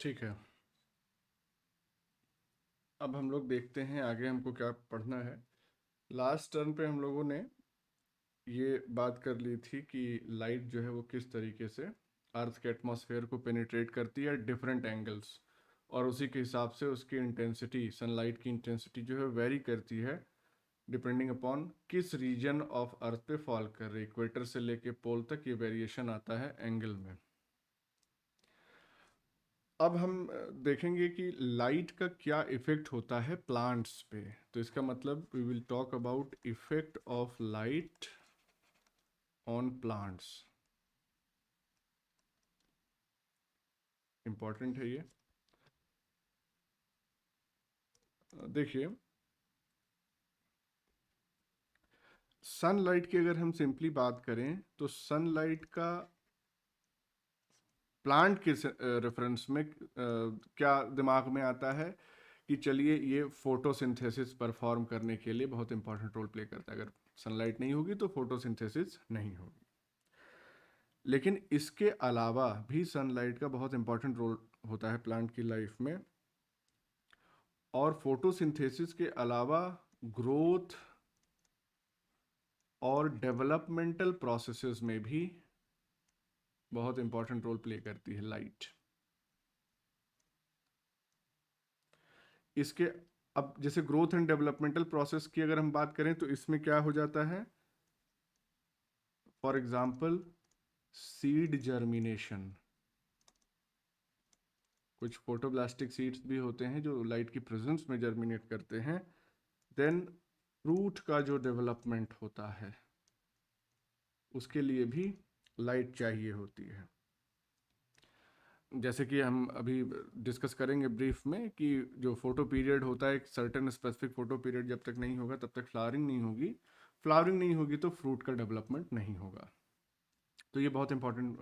ठीक है। अब हम लोग देखते हैं आगे हमको क्या पढ़ना है। लास्ट टर्न पे हम लोगों ने ये बात कर ली थी कि लाइट जो है वो किस तरीके से अर्थ के एटमॉस्फेयर को पेनिट्रेट करती है डिफरेंट एंगल्स, और उसी के हिसाब से उसकी इंटेंसिटी, सनलाइट की इंटेंसिटी जो है वेरी करती है डिपेंडिंग अपॉन किस रीजन ऑफ अर्थ पे फॉल कर रही है। इक्वेटर से लेके पोल तक ये वेरिएशन आता है एंगल में। अब हम देखेंगे कि लाइट का क्या इफेक्ट होता है प्लांट्स पे। तो इसका मतलब we will talk about effect of light on plants. Important है ये। देखिए, सनलाइट की अगर हम सिंपली बात करें तो सनलाइट का प्लांट के रेफरेंस में क्या दिमाग में आता है कि चलिए ये फोटोसिंथेसिस परफॉर्म करने के लिए बहुत इंपॉर्टेंट रोल प्ले करता है। अगर सनलाइट नहीं होगी तो फोटोसिंथेसिस नहीं होगी। लेकिन इसके अलावा भी सनलाइट का बहुत इंपॉर्टेंट रोल होता है प्लांट की लाइफ में। और फोटोसिंथेसिस के अलावा ग्रोथ और डेवलपमेंटल प्रोसेसेस में भी बहुत इंपॉर्टेंट रोल प्ले करती है लाइट। इसके अब जैसे ग्रोथ एंड डेवलपमेंटल प्रोसेस की अगर हम बात करें तो इसमें क्या हो जाता है, फॉर एग्जांपल सीड जर्मिनेशन। कुछ फोटोब्लास्टिक सीड्स भी होते हैं जो लाइट की प्रेजेंस में जर्मिनेट करते हैं। देन फ्रूट का जो डेवलपमेंट होता है उसके लिए भी लाइट चाहिए होती है। जैसे कि हम अभी डिस्कस करेंगे ब्रीफ में कि जो फोटो पीरियड होता है, एक सर्टेन स्पेसिफिक फोटो पीरियड जब तक नहीं होगा तब तक फ्लावरिंग नहीं होगी। फ्लावरिंग नहीं होगी तो फ्रूट का डेवलपमेंट नहीं होगा। तो ये बहुत इंपॉर्टेंट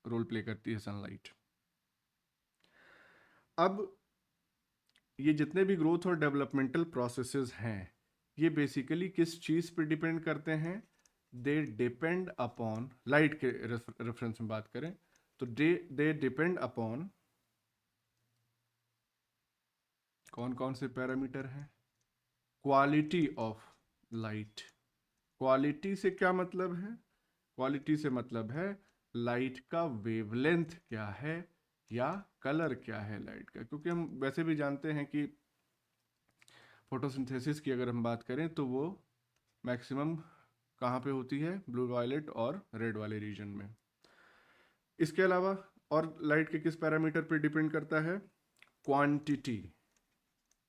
रोल प्ले करती है सनलाइट। अब ये जितने भी ग्रोथ और डेवलपमेंटल प्रोसेसेस हैं ये बेसिकली किस चीज़ पे डिपेंड करते हैं? दे डिपेंड अपॉन, लाइट के रेफरेंस में बात करें तो दे डिपेंड अपॉन कौन कौन से पैरामीटर हैं? Quality of light. क्वालिटी से क्या मतलब है? क्वालिटी से मतलब है लाइट का वेवलेंथ क्या है या कलर क्या है लाइट का। क्योंकि हम वैसे भी जानते हैं कि फोटोसिंथेसिस की अगर हम बात करें तो वो मैक्सिमम कहाँ पे होती है? ब्लू वायलेट और रेड वाले रीजन में। इसके अलावा और लाइट के किस पैरामीटर पे डिपेंड करता है? क्वांटिटी।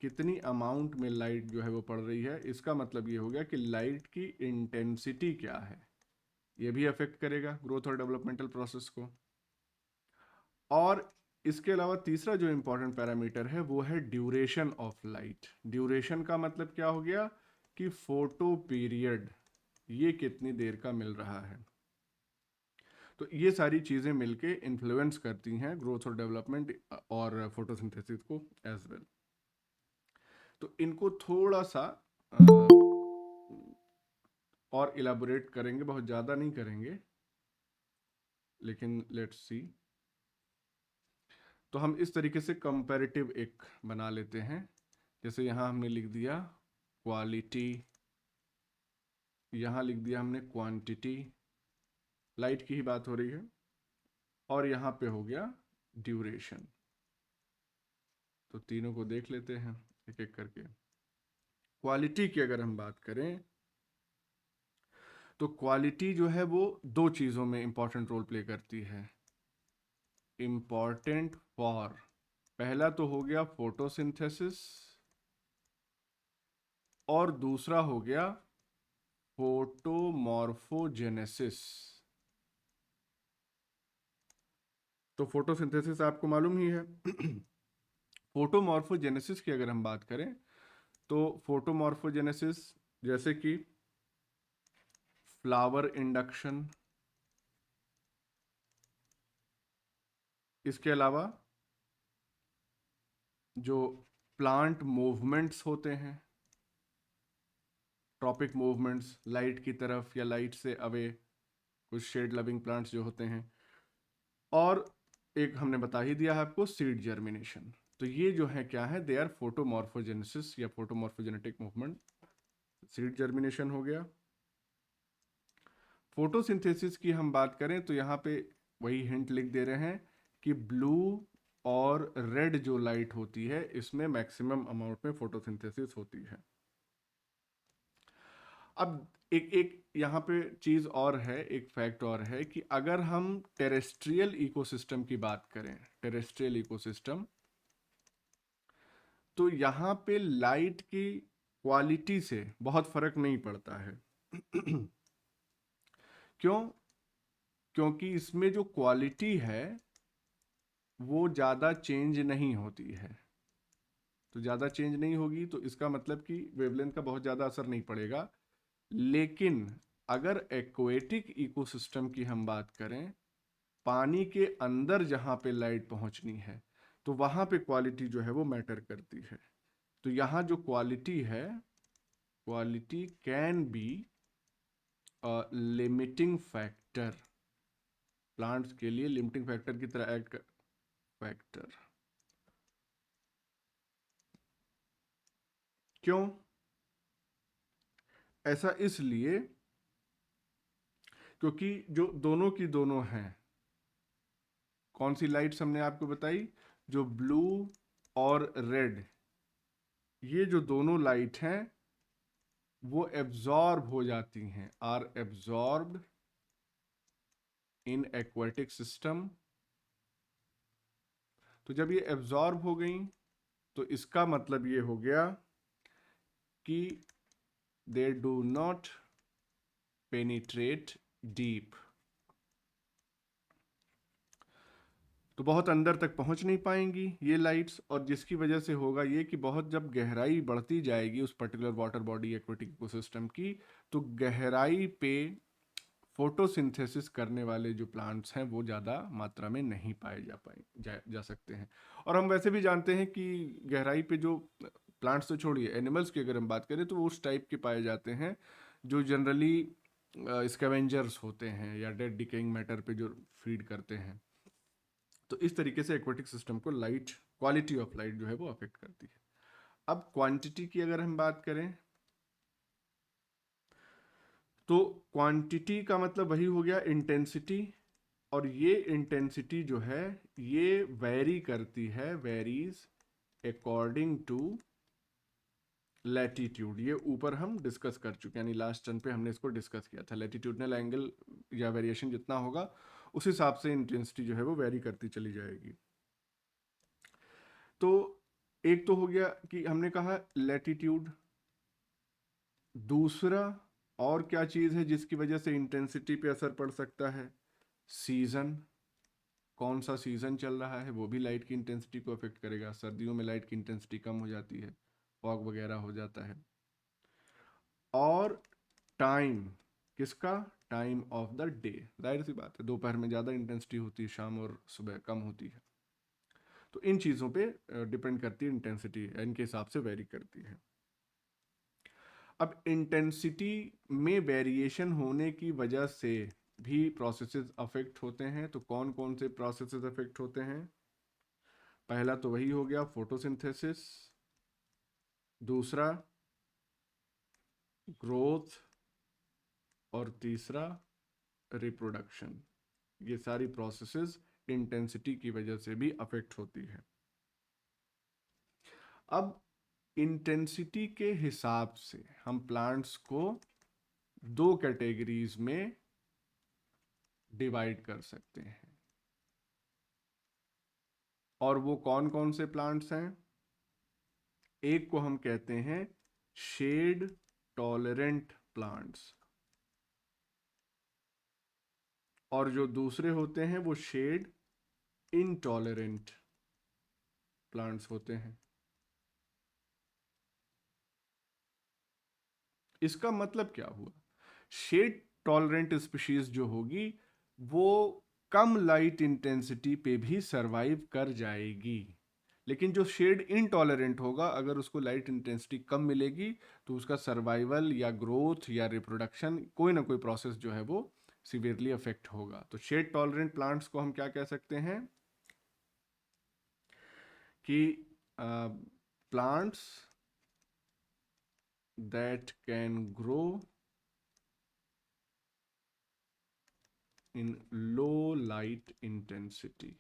कितनी अमाउंट में लाइट जो है वो पड़ रही है, इसका मतलब ये हो गया कि लाइट की इंटेंसिटी क्या है। ये भी अफेक्ट करेगा ग्रोथ और डेवलपमेंटल प्रोसेस को। और इसके अलावा तीसरा जो इंपॉर्टेंट पैरामीटर है वो है ड्यूरेशन ऑफ लाइट। ड्यूरेशन का मतलब क्या हो गया कि फोटो पीरियड ये कितनी देर का मिल रहा है। तो ये सारी चीज़ें मिलके इन्फ्लुएंस करती हैं ग्रोथ और डेवलपमेंट और फोटोसिंथेसिस को एज वेल। तो इनको थोड़ा सा और इलाबोरेट करेंगे, बहुत ज़्यादा नहीं करेंगे लेकिन लेट्स सी। तो हम इस तरीके से कंपैरेटिव एक बना लेते हैं। जैसे यहाँ हमने लिख दिया क्वालिटी, यहाँ लिख दिया हमने क्वांटिटी, लाइट की ही बात हो रही है, और यहाँ पे हो गया ड्यूरेशन। तो तीनों को देख लेते हैं एक एक करके। क्वालिटी की अगर हम बात करें तो क्वालिटी जो है वो दो चीज़ों में इंपॉर्टेंट रोल प्ले करती है। इंपॉर्टेंट फॉर, पहला तो हो गया फोटोसिंथेसिस और दूसरा हो गया फोटोमॉर्फोजेनेसिस। तो फोटोसिंथेसिस आपको मालूम ही है। फोटोमॉर्फोजेनेसिस की अगर हम बात करें तो फोटोमॉर्फोजेनेसिस जैसे कि फ्लावर इंडक्शन, इसके अलावा जो प्लांट मूवमेंट्स होते हैं, ट्रॉपिक मूवमेंट्स, लाइट की तरफ या लाइट से अवे, कुछ शेड लविंग प्लांट्स जो होते हैं, और एक हमने बता ही दिया है आपको, सीड जर्मिनेशन। तो ये जो है क्या है, दे आर फोटोमॉर्फोजेनेसिस या फोटोमॉर्फोजेनेटिक मूवमेंट। सीड जर्मिनेशन हो गया। फोटोसिंथेसिस की हम बात करें तो यहाँ पे वही हिंट लिख दे रहे हैं कि ब्लू और रेड जो लाइट होती है इसमें मैक्सिमम अमाउंट में फोटोसिंथेसिस होती है। अब एक एक यहाँ पे चीज और है, एक फैक्ट और है कि अगर हम टेरेस्ट्रियल इकोसिस्टम की बात करें, टेरेस्ट्रियल इकोसिस्टम, तो यहाँ पे लाइट की क्वालिटी से बहुत फर्क नहीं पड़ता है। क्यों? क्योंकि इसमें जो क्वालिटी है वो ज़्यादा चेंज नहीं होती है। तो ज़्यादा चेंज नहीं होगी तो इसका मतलब कि वेवलेंथ का बहुत ज़्यादा असर नहीं पड़ेगा। लेकिन अगर एक्वेटिक इकोसिस्टम की हम बात करें, पानी के अंदर जहाँ पे लाइट पहुँचनी है, तो वहाँ पे क्वालिटी जो है वो मैटर करती है। तो यहाँ जो क्वालिटी है, quality can be limiting factor, plants के लिए लिमिटिंग फैक्टर की तरह एक्ट फैक्टर। क्यों? ऐसा इसलिए क्योंकि जो दोनों की दोनों हैं, कौन सी लाइट्स हमने आपको बताई, जो ब्लू और रेड, ये जो दोनों लाइट हैं वो एब्जॉर्ब हो जाती हैं, or absorbed in aquatic system. तो जब ये एब्जॉर्ब हो गई तो इसका मतलब ये हो गया कि they do not penetrate deep, तो बहुत अंदर तक पहुंच नहीं पाएंगी ये लाइट्स। और जिसकी वजह से होगा ये कि बहुत जब गहराई बढ़ती जाएगी उस particular water body aquatic ecosystem की, तो गहराई पे फोटोसिंथेसिस करने वाले जो प्लांट्स हैं वो ज़्यादा मात्रा में नहीं पाए जा सकते हैं। और हम वैसे भी जानते हैं कि गहराई पे जो प्लांट्स, तो छोड़िए एनिमल्स की अगर हम बात करें तो वो उस टाइप के पाए जाते हैं जो जनरली स्कैवेंजर्स होते हैं या डेड डिकेइंग मैटर पे जो फीड करते हैं। तो इस तरीके से एक्वेटिक सिस्टम को लाइट, क्वालिटी ऑफ लाइट जो है वो अफेक्ट करती है। अब क्वांटिटी की अगर हम बात करें तो क्वांटिटी का मतलब वही हो गया इंटेंसिटी, और ये इंटेंसिटी जो है ये वेरी करती है, वेरीज अकॉर्डिंग टू लैटिट्यूड। ये ऊपर हम डिस्कस कर चुके हैं, यानी लास्ट टर्न पे हमने इसको डिस्कस किया था। लैटिट्यूडनल एंगल या वेरिएशन जितना होगा उस हिसाब से इंटेंसिटी जो है वो वेरी करती चली जाएगी। तो एक तो हो गया कि हमने कहा लैटिट्यूड। दूसरा और क्या चीज़ है जिसकी वजह से इंटेंसिटी पे असर पड़ सकता है? सीज़न, कौन सा सीज़न चल रहा है वो भी लाइट की इंटेंसिटी को अफेक्ट करेगा। सर्दियों में लाइट की इंटेंसिटी कम हो जाती है, फॉग वगैरह हो जाता है। और टाइम, किसका? Time of the day. जाहिर सी बात है दोपहर में ज़्यादा इंटेंसिटी होती है, शाम और सुबह कम होती है। तो इन चीज़ों पे डिपेंड करती है इंटेंसिटी, इनके हिसाब से वेरी करती है। अब इंटेंसिटी में वेरिएशन होने की वजह से भी प्रोसेसेस अफेक्ट होते हैं। तो कौन कौन से प्रोसेसेस अफेक्ट होते हैं? पहला तो वही हो गया फोटोसिंथेसिस, दूसरा ग्रोथ, और तीसरा रिप्रोडक्शन। ये सारी प्रोसेसेस इंटेंसिटी की वजह से भी अफेक्ट होती है। अब इंटेंसिटी के हिसाब से हम प्लांट्स को दो कैटेगरीज में डिवाइड कर सकते हैं। और वो कौन कौन से प्लांट्स हैं? एक को हम कहते हैं शेड टॉलरेंट प्लांट्स, और जो दूसरे होते हैं वो शेड इनटॉलरेंट प्लांट्स होते हैं। इसका मतलब क्या हुआ? शेड टॉलरेंट स्पीशीज जो होगी वो कम लाइट इंटेंसिटी पे भी सरवाइव कर जाएगी। लेकिन जो शेड इनटॉलरेंट होगा, अगर उसको लाइट इंटेंसिटी कम मिलेगी तो उसका सर्वाइवल या ग्रोथ या रिप्रोडक्शन, कोई ना कोई प्रोसेस जो है वो सीवियरली अफेक्ट होगा। तो शेड टॉलरेंट प्लांट्स को हम क्या कह सकते हैं? कि plants that can grow in low light intensity,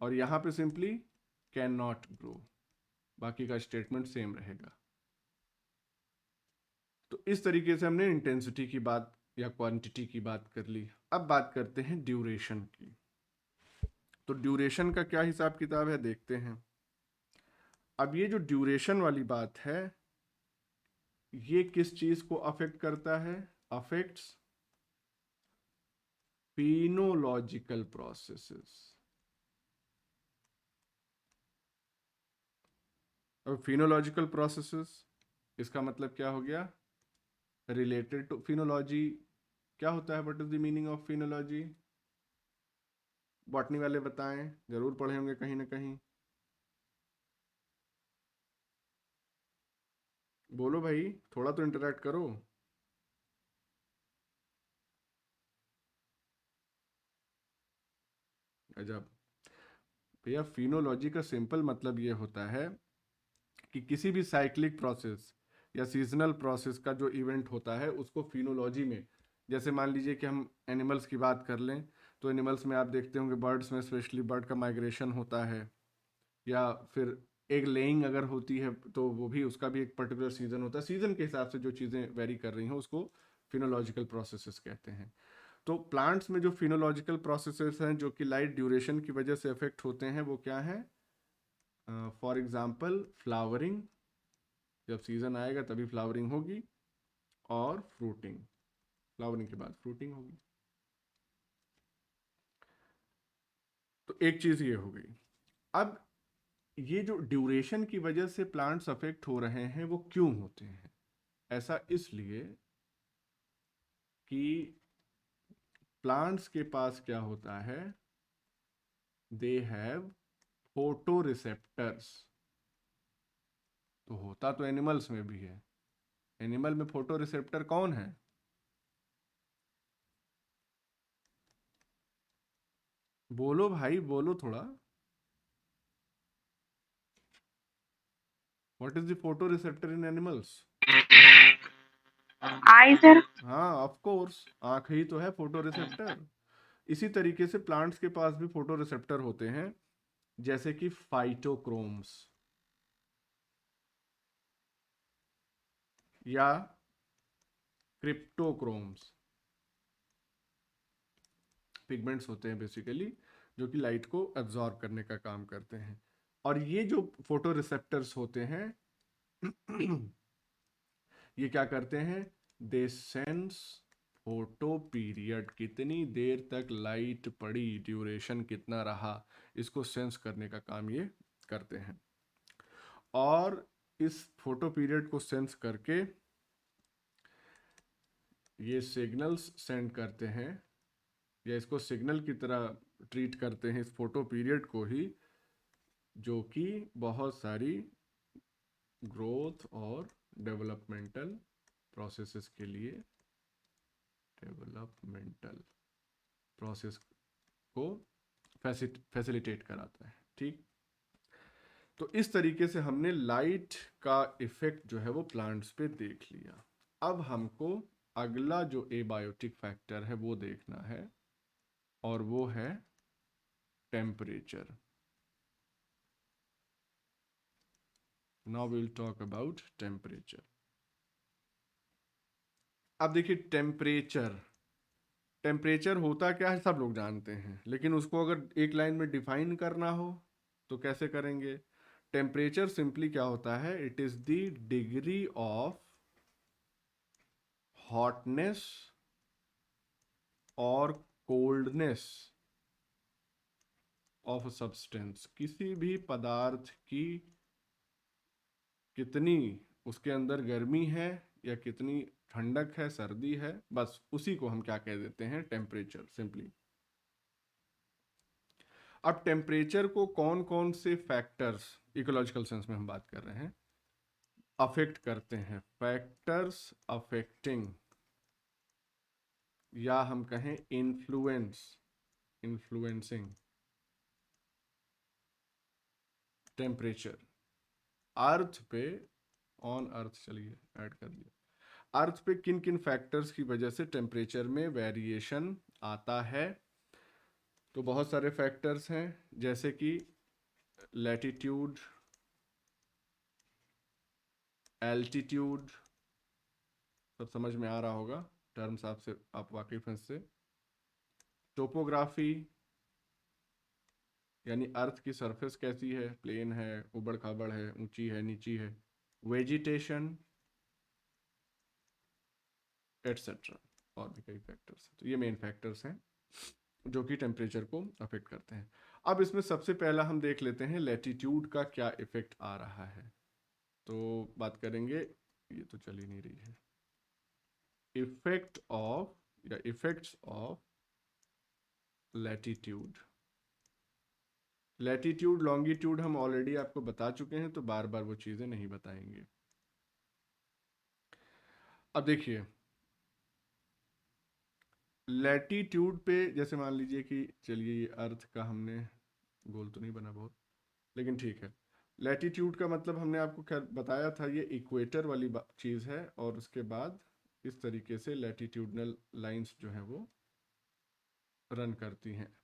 और यहां पे सिंपली कैन नॉट ग्रो, बाकी का स्टेटमेंट सेम रहेगा। तो इस तरीके से हमने इंटेंसिटी की बात या क्वांटिटी की बात कर ली। अब बात करते हैं ड्यूरेशन की। तो ड्यूरेशन का क्या हिसाब किताब है देखते हैं। अब ये जो ड्यूरेशन वाली बात है, ये किस चीज को अफेक्ट करता है? Affects phenological processes. अब फिनोलॉजिकल प्रोसेसेस इसका मतलब क्या हो गया? Related to phenology. क्या होता है? What is the meaning of phenology? Botany वाले बताएं, जरूर पढ़े होंगे कहीं ना कहीं। बोलो भाई, थोड़ा तो इंटरेक्ट करो। अजब भैया, फिनोलॉजी का सिंपल मतलब ये होता है कि किसी भी साइक्लिक प्रोसेस या सीजनल प्रोसेस का जो इवेंट होता है उसको फिनोलॉजी में, जैसे मान लीजिए कि हम एनिमल्स की बात कर लें, तो एनिमल्स में आप देखते होंगे बर्ड्स में स्पेशली बर्ड का माइग्रेशन होता है, या फिर एग लेइंग अगर होती है तो वो भी, उसका भी एक पर्टिकुलर सीजन होता है। सीजन के हिसाब से जो चीज़ें वेरी कर रही हैं उसको फिनोलॉजिकल प्रोसेसेस कहते हैं। तो प्लांट्स में जो फिनोलॉजिकल प्रोसेसेस हैं जो कि लाइट ड्यूरेशन की वजह से इफेक्ट होते हैं वो क्या है? फॉर एग्जाम्पल फ्लावरिंग, जब सीजन आएगा तभी फ्लावरिंग होगी, और फ्रूटिंग, फ्लावरिंग के बाद फ्रूटिंग होगी। तो एक चीज ये हो गई। अब ये जो ड्यूरेशन की वजह से प्लांट्स अफेक्ट हो रहे हैं वो क्यों होते हैं? ऐसा इसलिए कि प्लांट्स के पास क्या होता है? They have photo receptors. तो होता तो एनिमल्स में भी है। एनिमल में फोटो रिसेप्टर कौन है? बोलो भाई, बोलो थोड़ा। What is the photo receptor in animals? I sir. हाँ ऑफ कोर्स, आंख ही तो है फोटो रिसेप्टर। इसी तरीके से प्लांट्स के पास भी फोटो रिसेप्टर होते हैं, जैसे कि फाइटोक्रोम्स या क्रिप्टोक्रोम्स। पिगमेंट्स होते हैं बेसिकली, जो कि लाइट को एब्जॉर्ब करने का काम करते हैं। और ये जो फोटो रिसेप्टर्स होते हैं ये क्या करते हैं? दे सेंस फोटो पीरियड, कितनी देर तक लाइट पड़ी, ड्यूरेशन कितना रहा, इसको सेंस करने का काम ये करते हैं। और इस फोटो पीरियड को सेंस करके ये सिग्नल्स सेंड करते हैं, या इसको सिग्नल की तरह ट्रीट करते हैं इस फोटो पीरियड को ही, जो कि बहुत सारी ग्रोथ और डेवलपमेंटल प्रोसेसेस के लिए, डेवलपमेंटल प्रोसेस को फैसिलिटेट कराता है। ठीक, तो इस तरीके से हमने लाइट का इफेक्ट जो है वो प्लांट्स पे देख लिया। अब हमको अगला जो एबायोटिक फैक्टर है वो देखना है, और वो है temperature. Now we will talk about temperature. अब देखिए टेम्परेचर, टेम्परेचर होता क्या है सब लोग जानते हैं, लेकिन उसको अगर एक लाइन में डिफाइन करना हो तो कैसे करेंगे? टेम्परेचर सिंपली क्या होता है? It is the degree of hotness और कोल्डनेस ऑफ सब्सटेंस। किसी भी पदार्थ की कितनी उसके अंदर गर्मी है या कितनी ठंडक है, सर्दी है, बस उसी को हम क्या कह देते हैं? Temperature simply. अब टेम्परेचर को कौन कौन से फैक्टर्स, इकोलॉजिकल सेंस में हम बात कर रहे हैं, अफेक्ट करते हैं? फैक्टर्स अफेक्टिंग, या हम कहें इन्फ्लुएंस, इन्फ्लुएंसिंग टेम्परेचर अर्थ पे, ऑन अर्थ, चलिए ऐड कर दिया, अर्थ पे किन किन फैक्टर्स की वजह से टेम्परेचर में वेरिएशन आता है। तो बहुत सारे फैक्टर्स हैं, जैसे कि लैटिट्यूड, एल्टीट्यूड, सब समझ में आ रहा होगा, टर्म्स आपसे आप वाकिफ हैं इससे। टोपोग्राफी, यानी अर्थ की सरफेस कैसी है, प्लेन है, उबड़ खाबड़ है, ऊंची है, नीची है। वेजिटेशन, एटसेट्रा, और भी कई फैक्टर्स हैं। तो ये मेन फैक्टर्स हैं जो कि टेम्परेचर को अफेक्ट करते हैं। अब इसमें सबसे पहला हम देख लेते हैं लैटिट्यूड का क्या इफेक्ट आ रहा है। तो बात करेंगे, ये तो चल ही नहीं रही है, इफेक्ट ऑफ या effects of latitude. Latitude longitude हम ऑलरेडी आपको बता चुके हैं, तो बार बार वो चीजें नहीं बताएंगे। अब देखिए, लैटिट्यूड पे जैसे मान लीजिए कि, चलिए ये अर्थ का हमने गोल तो नहीं बना बहुत, लेकिन ठीक है। लैटिट्यूड का मतलब हमने आपको खैर बताया था, ये इक्वेटर वाली चीज़ है, और उसके बाद इस तरीके से लैटिट्यूडनल लाइंस जो हैं वो रन करती हैं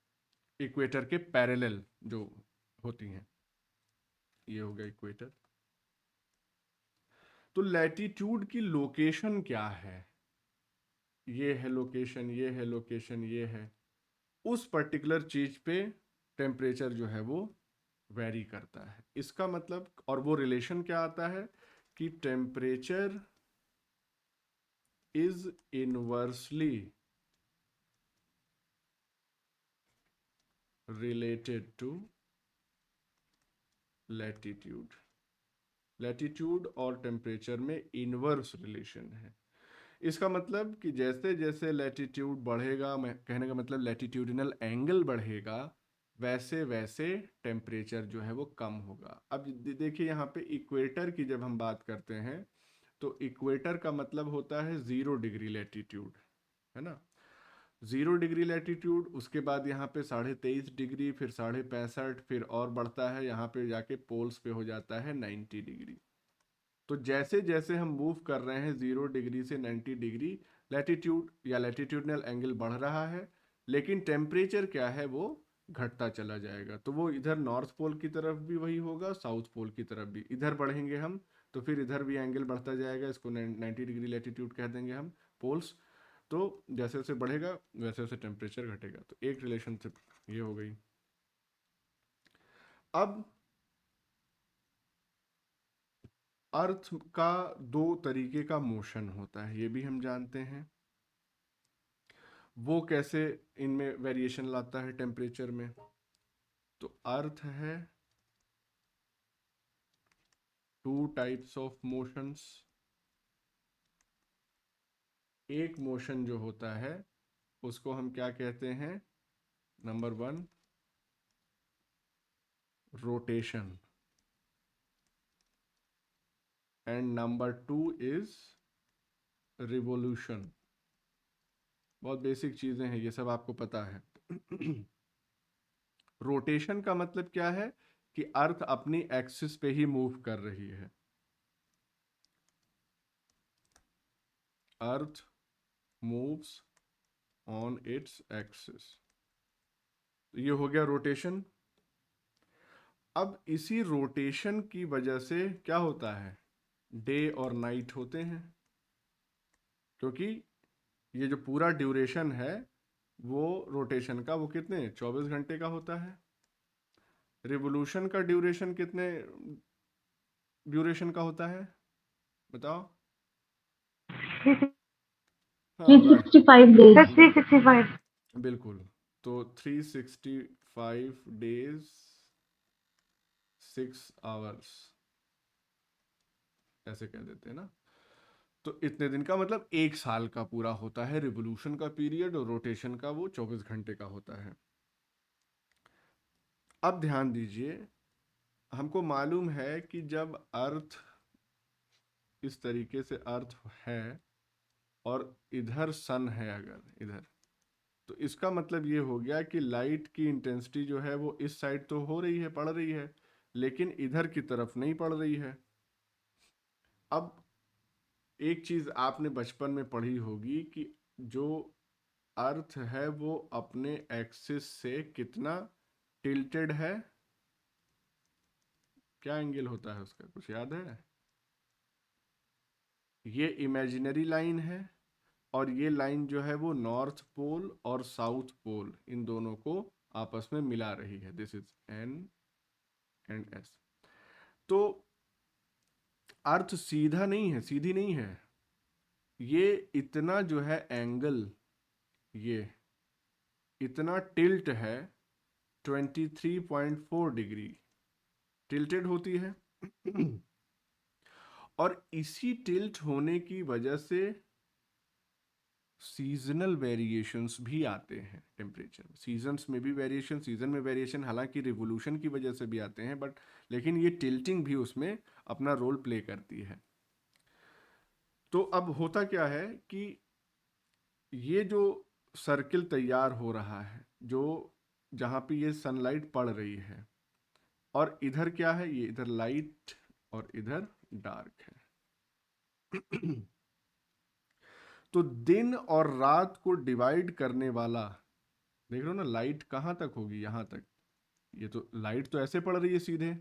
इक्वेटर के पैरेलल जो होती हैं। ये हो गया इक्वेटर। तो लैटिट्यूड की लोकेशन क्या है, ये है लोकेशन, ये है लोकेशन, ये है, उस पर्टिकुलर चीज पे टेम्परेचर जो है वो वेरी करता है। इसका मतलब, और वो रिलेशन क्या आता है कि temperature is inversely related to latitude. Latitude और टेम्परेचर में इनवर्स रिलेशन है। इसका मतलब कि जैसे जैसे लैटिट्यूड बढ़ेगा, मैं कहने का मतलब लैटिट्यूडिनल एंगल बढ़ेगा, वैसे वैसे टेम्परेचर जो है वो कम होगा। अब देखिए यहाँ पे इक्वेटर की जब हम बात करते हैं, तो इक्वेटर का मतलब होता है 0 डिग्री लैटिट्यूड, है ना। 0 डिग्री लैटिट्यूड, उसके बाद यहाँ पे 23.5 डिग्री, फिर 65.5, फिर और बढ़ता है, यहाँ पे जाके पोल्स पे हो जाता है 90 डिग्री। तो जैसे जैसे हम मूव कर रहे हैं 0 डिग्री से 90 डिग्री, लैटिट्यूड या लैटिट्यूडनल एंगल बढ़ रहा है, लेकिन टेम्परेचर क्या है वो घटता चला जाएगा। तो वो इधर नॉर्थ पोल की तरफ भी वही होगा, साउथ पोल की तरफ भी, इधर बढ़ेंगे हम तो फिर इधर भी एंगल बढ़ता जाएगा, इसको 90 डिग्री लैटिट्यूड कह देंगे हम, पोल्स। तो जैसे जैसे बढ़ेगा वैसे वैसे टेम्परेचर घटेगा। तो एक रिलेशनशिप ये हो गई। अब अर्थ का 2 तरीके का मोशन होता है, ये भी हम जानते हैं। वो कैसे इनमें वेरिएशन लाता है टेम्परेचर में। तो अर्थ है 2 टाइप्स ऑफ मोशंस। एक मोशन जो होता है उसको हम क्या कहते हैं, number 1 rotation, and number 2 is revolution. बहुत बेसिक चीजें हैं, ये सब आपको पता है। रोटेशन का मतलब क्या है कि अर्थ अपनी एक्सिस पे ही मूव कर रही है। Earth moves on its axis, ये हो गया रोटेशन। अब इसी रोटेशन की वजह से क्या होता है, डे और नाइट होते हैं, क्योंकि ये जो पूरा ड्यूरेशन है वो रोटेशन का, वो कितने 24 घंटे का होता है। रिवोल्यूशन का ड्यूरेशन कितने ड्यूरेशन का होता है, बताओ। हाँ 365 days. 365. बिल्कुल। तो 365 डेज 6 आवर्स ऐसे कह देते हैं ना। तो इतने दिन का मतलब 1 साल का पूरा होता है रिवोल्यूशन का पीरियड, और रोटेशन का वो 24 घंटे का होता है। अब ध्यान दीजिए, हमको मालूम है कि जब अर्थ इस तरीके से अर्थ है और इधर सन है, अगर इधर, तो इसका मतलब ये हो गया कि लाइट की इंटेंसिटी जो है वो इस साइड तो हो रही है, पड़ रही है, लेकिन इधर की तरफ नहीं पड़ रही है। अब एक चीज आपने बचपन में पढ़ी होगी कि जो अर्थ है वो अपने एक्सिस से कितना टिल्टेड है, क्या एंगल होता है उसका, कुछ याद है? ये इमेजिनरी लाइन है, और ये लाइन जो है वो नॉर्थ पोल और साउथ पोल इन दोनों को आपस में मिला रही है। This is an and S. तो अर्थ सीधा नहीं है, सीधी नहीं है, ये इतना जो है एंगल, ये इतना टिल्ट है, 23.4 डिग्री टिल्टेड होती है। और इसी टिल्ट होने की वजह से सीजनल वेरिएशंस भी आते हैं टेम्परेचर में। सीजन्स में भी वेरिएशन, सीजन में वेरिएशन हालांकि रिवोल्यूशन की वजह से भी आते हैं, बट लेकिन ये टिल्टिंग भी उसमें अपना रोल प्ले करती है। तो अब होता क्या है कि ये जो सर्किल तैयार हो रहा है, जो जहाँ पे ये सनलाइट पड़ रही है, और इधर क्या है, ये इधर लाइट और इधर डार्क है। तो दिन और रात को डिवाइड करने वाला, देख रहे हो ना, लाइट कहाँ तक होगी, यहां तक। ये तो लाइट तो ऐसे पड़ रही है सीधे,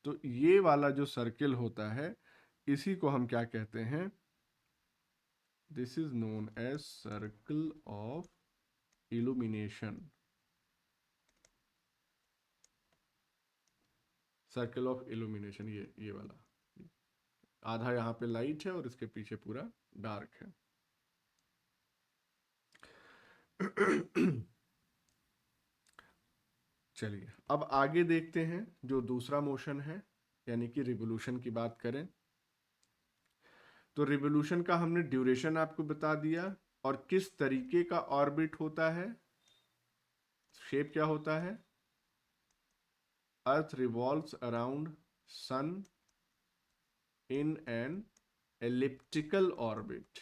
तो ये वाला जो सर्किल होता है इसी को हम क्या कहते हैं, this is known as circle of illumination. Circle of illumination, ये वाला आधा यहाँ पे लाइट है और इसके पीछे पूरा डार्क है। चलिए अब आगे देखते हैं जो दूसरा मोशन है, यानी कि रिवोल्यूशन की बात करें तो रिवोल्यूशन का हमने ड्यूरेशन आपको बता दिया, और किस तरीके का ऑर्बिट होता है, शेप क्या होता है। Earth revolves around sun in an elliptical orbit,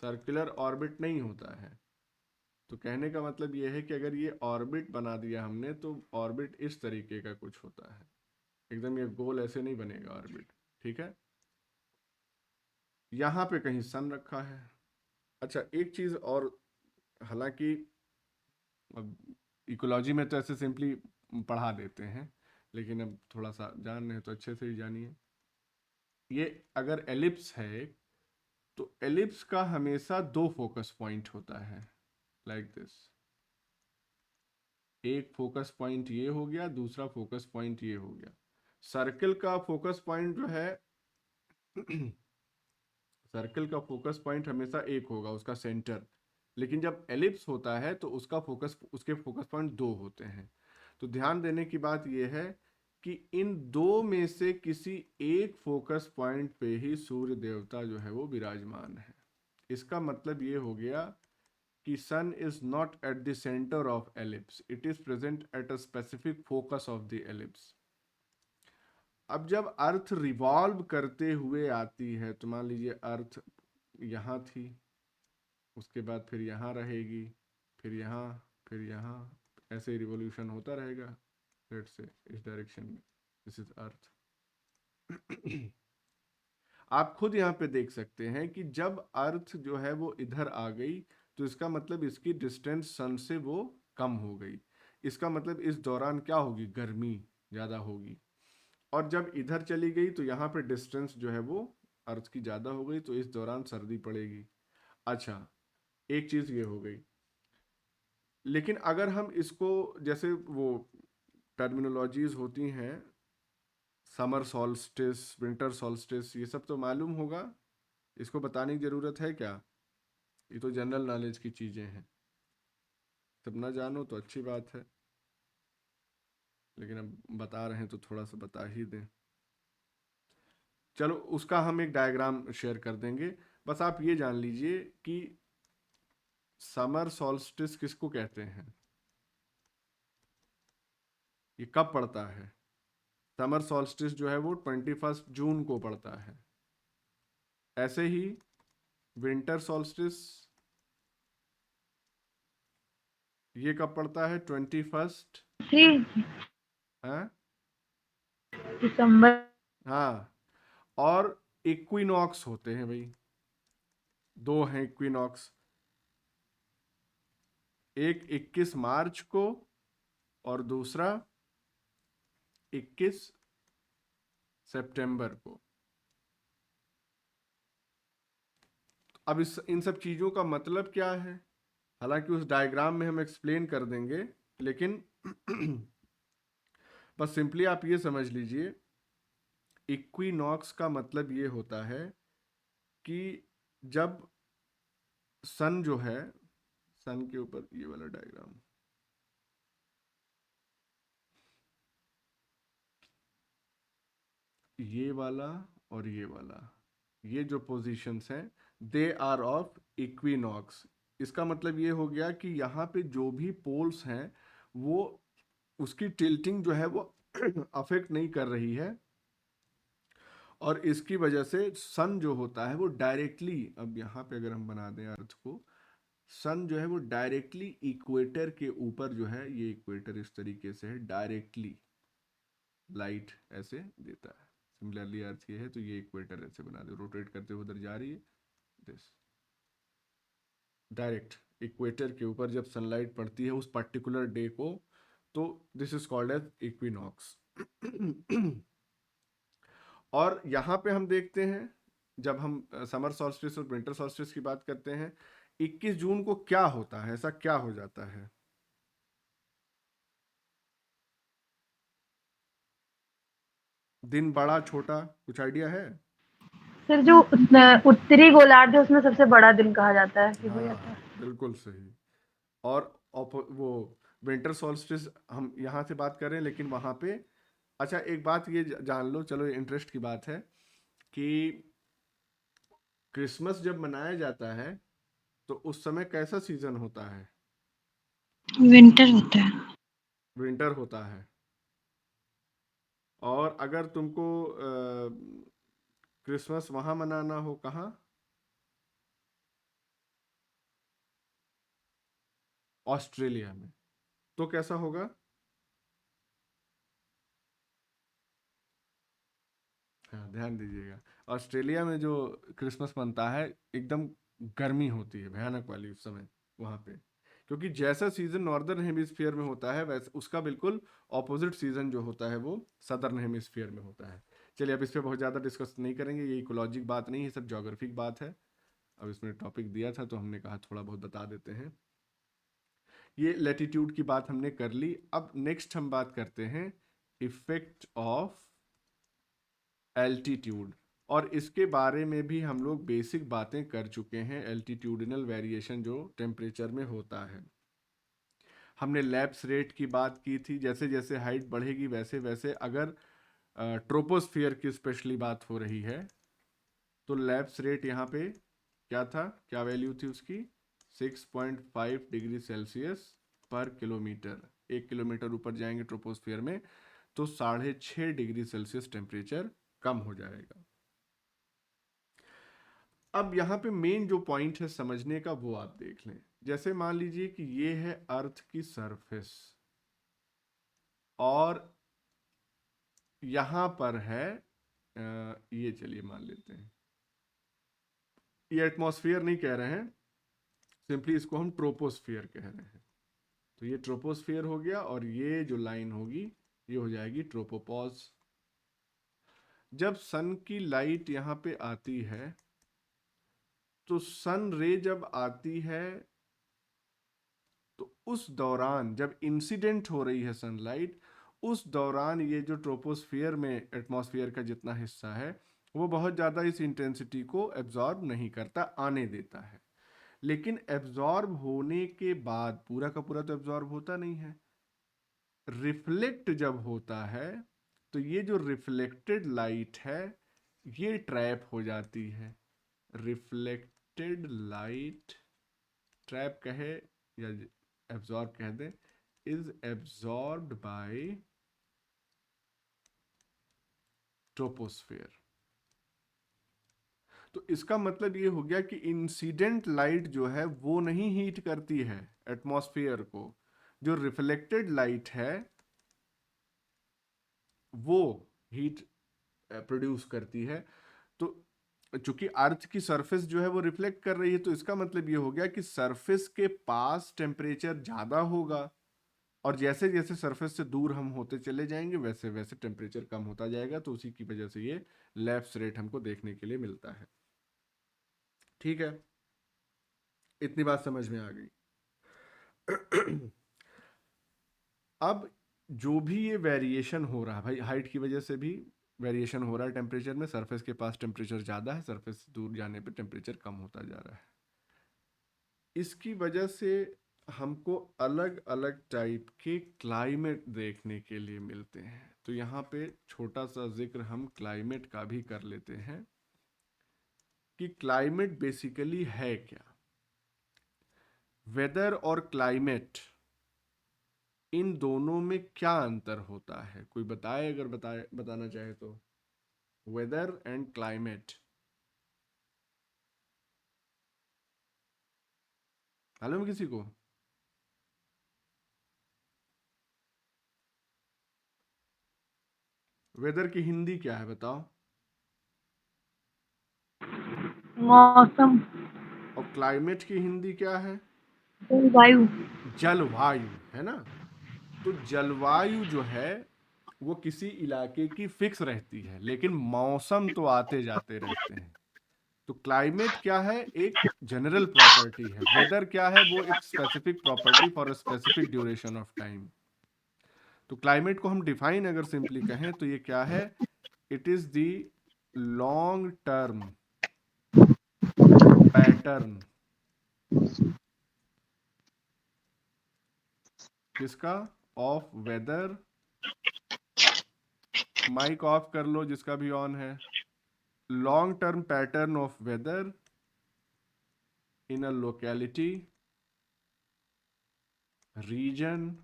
circular orbit नहीं होता है। तो कहने का मतलब यह है कि अगर ये ऑर्बिट बना दिया हमने तो ऑर्बिट इस तरीके का कुछ होता है, एकदम ये गोल ऐसे नहीं बनेगा ऑर्बिट, ठीक है। यहाँ पे कहीं सन रखा है। अच्छा एक चीज और, हालांकि अब इकोलॉजी में तो ऐसे सिंपली पढ़ा देते हैं, लेकिन अब थोड़ा सा जान रहे हैं तो अच्छे से ही जानिए। ये अगर एलिप्स है तो एलिप्स का हमेशा दो फोकस पॉइंट होता है, लाइक दिस। एक फोकस पॉइंट ये हो गया, दूसरा फोकस पॉइंट ये हो गया। सर्कल का फोकस पॉइंट जो है सर्कल का फोकस पॉइंट हमेशा एक होगा, उसका सेंटर। लेकिन जब एलिप्स होता है तो उसके फोकस पॉइंट दो होते हैं। तो ध्यान देने की बात यह है कि इन दो में से किसी एक फोकस पॉइंट पे ही सूर्य देवता जो है वो विराजमान है। इसका मतलब ये हो गया कि sun is not at the centre of ellipse, it is present at a specific focus of the ellipse. अब जब अर्थ रिवॉल्व करते हुए आती है, तो मान लीजिए अर्थ यहाँ थी, उसके बाद फिर यहाँ रहेगी, फिर यहाँ, फिर यहाँ, ऐसे रिवॉल्यूशन होता रहेगा लेट से इस डायरेक्शन में। This is earth. आप खुद यहाँ पे देख सकते हैं कि जब अर्थ जो है वो इधर आ गई तो इसका मतलब इसकी डिस्टेंस सन से वो कम हो गई। इसका मतलब इस दौरान क्या होगी, गर्मी ज़्यादा होगी। और जब इधर चली गई तो यहाँ पे डिस्टेंस जो है वो अर्थ की ज़्यादा हो गई, तो इस दौरान सर्दी पड़ेगी। अच्छा एक चीज़ ये हो गई। लेकिन अगर हम इसको, जैसे वो टर्मिनोलॉजीज होती हैं, समर सॉल्स्टिस, विंटर सॉल्स्टिस, ये सब तो मालूम होगा, इसको बताने की ज़रूरत है क्या, ये तो जनरल नॉलेज की चीज़ें हैं। तब ना जानो तो अच्छी बात है, लेकिन अब बता रहे हैं तो थोड़ा सा बता ही दें। चलो उसका हम एक डायग्राम शेयर कर देंगे। बस आप ये जान लीजिए कि समर सॉल्स्टिस किसको कहते हैं, ये कब पड़ता है। समर सॉल्स्टिस जो है वो 21 जून को पड़ता है। ऐसे ही विंटर सॉल्स्टिस ये कब पड़ता है, 21 3 हाँ दिसंबर। हाँ। और इक्विनॉक्स होते हैं भाई, दो हैं इक्विनॉक्स, एक 21 मार्च को और दूसरा 21 सितंबर को। अब इन सब चीजों का मतलब क्या है, हालांकि उस डायग्राम में हम एक्सप्लेन कर देंगे, लेकिन बस सिंपली आप ये समझ लीजिए, इक्विनॉक्स का मतलब ये होता है कि जब सन जो है, सन के ऊपर ये वाला डायग्राम, ये वाला और ये वाला, ये जो पोजीशंस हैं दे आर ऑफ इक्विनॉक्स। इसका मतलब ये हो गया कि यहाँ पे जो भी पोल्स हैं वो, उसकी टिल्टिंग जो है वो अफेक्ट नहीं कर रही है, और इसकी वजह से सन जो होता है वो डायरेक्टली, अब यहाँ पे अगर हम बना दें अर्थ को, सन जो है वो डायरेक्टली इक्वेटर के ऊपर जो है, ये इक्वेटर इस तरीके से है, डायरेक्टली लाइट ऐसे देता है। सिमिलरली अर्थ ये है तो ये इक्वेटर ऐसे बना दे, रोटेट करते हुए उधर जा रही है, दिस डायरेक्ट इक्वेटर के ऊपर जब सनलाइट पड़ती है उस पर्टिकुलर डे को, तो this is called as equinox. और यहाँ पे हम देखते हैं, जब हम समर सॉल्स्टिस और विंटर सॉल्स्टिस की बात करते हैं, 21 जून को क्या होता है, ऐसा क्या हो जाता है? दिन बड़ा छोटा, कुछ आइडिया है? सर जो उत्तरी गोलार्ध है उसमें सबसे बड़ा दिन कहा जाता है कि हो जाता है। हाँ बिल्कुल सही। और वो विंटर सॉल्स्टिस हम यहाँ से बात कर रहे हैं, लेकिन वहाँ पे, अच्छा एक बात ये जान लो, चलो इंटरेस्ट की बात है कि क्रिसमस जब मनाया जाता है तो उस समय कैसा सीजन होता है? विंटर होता है। विंटर होता है। और अगर तुमको क्रिसमस वहां मनाना हो, कहाँ? ऑस्ट्रेलिया में, तो कैसा होगा? हाँ ध्यान दीजिएगा, ऑस्ट्रेलिया में जो क्रिसमस मनता है एकदम गर्मी होती है भयानक वाली उस समय वहाँ पे, क्योंकि जैसा सीजन नॉर्दर्न हेमिस्फीयर में होता है वैसे उसका बिल्कुल ऑपोजिट सीजन जो होता है वो सदर्न हेमिस्फीयर में होता है। चलिए अब इस पर बहुत ज़्यादा डिस्कस नहीं करेंगे, ये इकोलॉजिक बात नहीं है, सब जोग्राफिक बात है। अब इसमें टॉपिक दिया था तो हमने कहा थोड़ा बहुत बता देते हैं। ये लैटिट्यूड की बात हमने कर ली। अब नेक्स्ट हम बात करते हैं इफेक्ट ऑफ एल्टीट्यूड, और इसके बारे में भी हम लोग बेसिक बातें कर चुके हैं। एल्टीट्यूडिनल वेरिएशन जो टेम्परेचर में होता है, हमने लैप्स रेट की बात की थी, जैसे जैसे हाइट बढ़ेगी वैसे वैसे, अगर ट्रोपोस्फियर की स्पेशली बात हो रही है तो लैप्स रेट यहाँ पे क्या था, क्या वैल्यू थी उसकी? 6.5 डिग्री सेल्सियस पर किलोमीटर। 1 किलोमीटर ऊपर जाएंगे ट्रोपोस्फियर में तो 6.5 डिग्री सेल्सियस टेम्परेचर कम हो जाएगा। अब यहाँ पे मेन जो पॉइंट है समझने का वो आप देख लें। जैसे मान लीजिए कि ये है अर्थ की सरफेस, और यहाँ पर है ये, चलिए मान लेते हैं ये एटमॉस्फेयर नहीं कह रहे हैं, सिंपली इसको हम ट्रोपोस्फियर कह रहे हैं। तो ये ट्रोपोस्फियर हो गया, और ये जो लाइन होगी ये हो जाएगी ट्रोपोपॉज। जब सन की लाइट यहाँ पे आती है तो सन रे जब आती है तो उस दौरान जब इंसिडेंट हो रही है सनलाइट, उस दौरान ये जो ट्रोपोस्फियर में एटमॉस्फेयर का जितना हिस्सा है वो बहुत ज़्यादा इस इंटेंसिटी को एब्जॉर्ब नहीं करता, आने देता है। लेकिन एब्जॉर्ब होने के बाद पूरा का पूरा तो एब्जॉर्ब होता नहीं है, रिफ्लेक्ट जब होता है तो ये जो रिफ्लेक्टेड लाइट है ये ट्रैप हो जाती है। रिफ्लेक्टेड लाइट, ट्रैप कहे या एब्जॉर्ब कह दें, इज एब्जॉर्ब्ड बाय ट्रोपोस्फेयर। तो इसका मतलब ये हो गया कि इंसिडेंट लाइट जो है वो नहीं हीट करती है एटमॉस्फेयर को, जो रिफ्लेक्टेड लाइट है वो हीट प्रोड्यूस करती है। तो चूंकि अर्थ की सरफेस जो है वो रिफ्लेक्ट कर रही है, तो इसका मतलब ये हो गया कि सरफेस के पास टेम्परेचर ज़्यादा होगा, और जैसे जैसे सरफेस से दूर हम होते चले जाएंगे वैसे वैसे टेम्परेचर कम होता जाएगा। तो उसी की वजह से ये लैप्स रेट हमको देखने के लिए मिलता है। ठीक है, इतनी बात समझ में आ गई। अब जो भी ये वेरिएशन हो रहा है भाई, हाइट की वजह से भी वेरिएशन हो रहा है टेम्परेचर में। सरफेस के पास टेम्परेचर ज़्यादा है, सरफेस से दूर जाने पे टेम्परेचर कम होता जा रहा है। इसकी वजह से हमको अलग अलग टाइप के क्लाइमेट देखने के लिए मिलते हैं। तो यहाँ पे छोटा सा जिक्र हम क्लाइमेट का भी कर लेते हैं कि क्लाइमेट बेसिकली है क्या। वेदर और क्लाइमेट, इन दोनों में क्या अंतर होता है, कोई बताए, अगर बताना चाहे तो। वेदर एंड क्लाइमेट, मालूम है किसी को? वेदर की हिंदी क्या है बताओ? मौसम। और क्लाइमेट की हिंदी क्या है? वायु। जलवायु, है ना। तो जलवायु जो है वो किसी इलाके की फिक्स रहती है, लेकिन मौसम तो आते जाते रहते हैं। तो क्लाइमेट क्या है? एक जनरल प्रॉपर्टी है। वेदर क्या है? वो एक specific property for a specific duration of time. तो क्लाइमेट को हम डिफाइन अगर सिंपली कहें तो ये क्या है? It is the long term pattern. किसका? Of weather. माइक ऑफ कर लो जिसका भी ऑन है। Long term pattern of weather in a locality, region,